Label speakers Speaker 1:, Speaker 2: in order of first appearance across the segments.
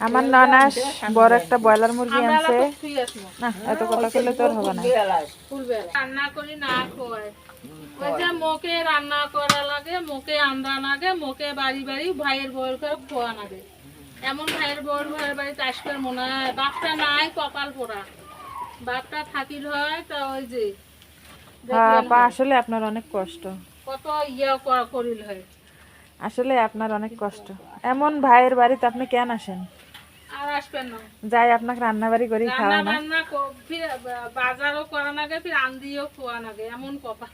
Speaker 1: আমার নানাস বড় একটা ব্রয়লার মুরগি আনছে না, এত কথা বললে তোর হবে না।
Speaker 2: রান্না করি না খোয়াই, ওই যে মোকে রান্না করা লাগে, মোকে আন্দা লাগে, মোকে বাড়ি বাড়ি ভাইয়ের বউয়ের করে খোয়া লাগে। এমন ভাইয়ের বউয়ের ঘরের বাড়িতে আসবার মনে হয় বাপটা নাই কপাল পোড়া, বাপটা থাকিল হয় তা ওই যে
Speaker 1: আসলে আপনার অনেক কষ্ট,
Speaker 2: কত করিল হয়।
Speaker 1: আসলে আপনার অনেক কষ্ট। এমন ভাইয়ের বাড়িতে আপনি কেন আসেন?
Speaker 2: আর আসবেন না,
Speaker 1: যাই আপনাকে রান্না বাড়ি করি খাওয়ায় না।
Speaker 2: ফির বাজারও করা লাগে, ফির আন্দিও খোয়া লাগে, এমন কপাল।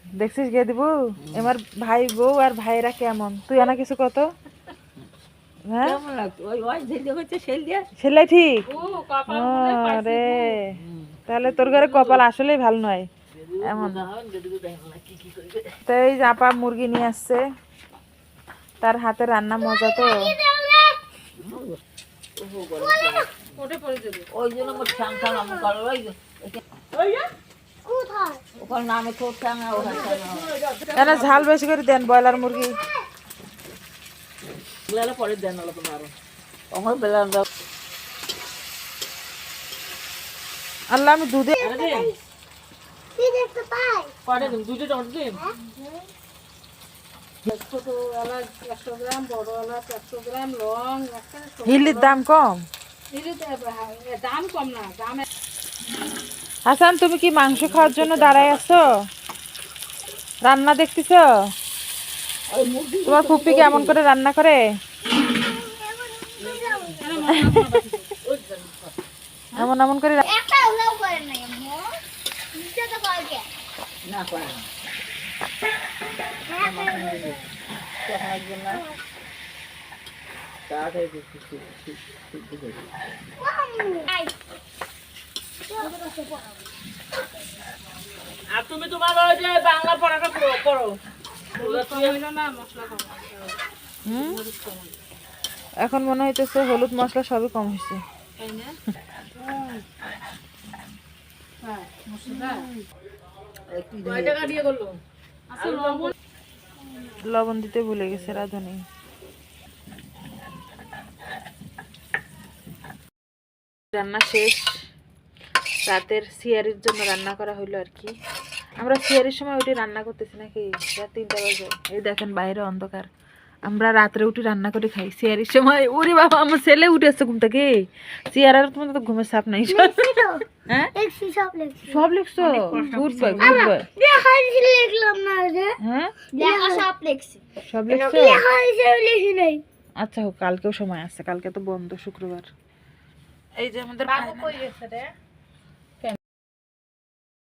Speaker 1: দেখছিস গে দিব আমার ভাই বউ আর ভাইরা কেমন, তুই আনা কিছু কত? হ্যাঁ সেলাই ঠিক রে, তাহলে তোর ঘরে কপাল আসলেই ভালো নয় এমন। তো এই আপা মুরগি নিয়ে আসছে, তার হাতে রান্না মজা তো। ঝাল বেশি করে দেন ব্রয়লার মুরগি।
Speaker 3: পরে দেন
Speaker 1: আল্লাহ আমি দুধে হিলির দাম কম।
Speaker 2: দাম কম না, দাম।
Speaker 1: হাসান তুমি কি মাংস খাওয়ার জন্য দাঁড়ায় আছো? রান্না দেখতেছ? তোমার ফুপি কেমন করে রান্না করে? এমন এমন করে
Speaker 3: আর তুমি তোমার ওই যে বাংলা পড়াটা করো।
Speaker 1: এখন মনে হইতেছে হলুদ মশলা সবই কম হয়েছে। লবণ দিতে ভুলে গেছে রাঁধুনি। রান্না শেষ, রাতের সিয়ারির জন্য রান্না করা হইলো আর কি। আমরা সিয়ারির সময় উঠে রান্না করতেছি নাকি, রাত 3টা বাজে। এই দেখেন বাইরে অন্ধকার, আমরা রাত্রে উঠে রান্না করে খাই সিয়ারির সময়। ওরে বাবা আমার ছেলে উঠে আসছে ঘুম থেকে, সিয়ারার তোমার তো ঘুমের চাপ নাই। হ্যাঁ সব লিখছো? Good boy good boy. হ্যাঁ সব লিখছো? আচ্ছা হোক, কালকেও সময় আছে, কালকে তো বন্ধ শুক্রবার। এই যে আমাদের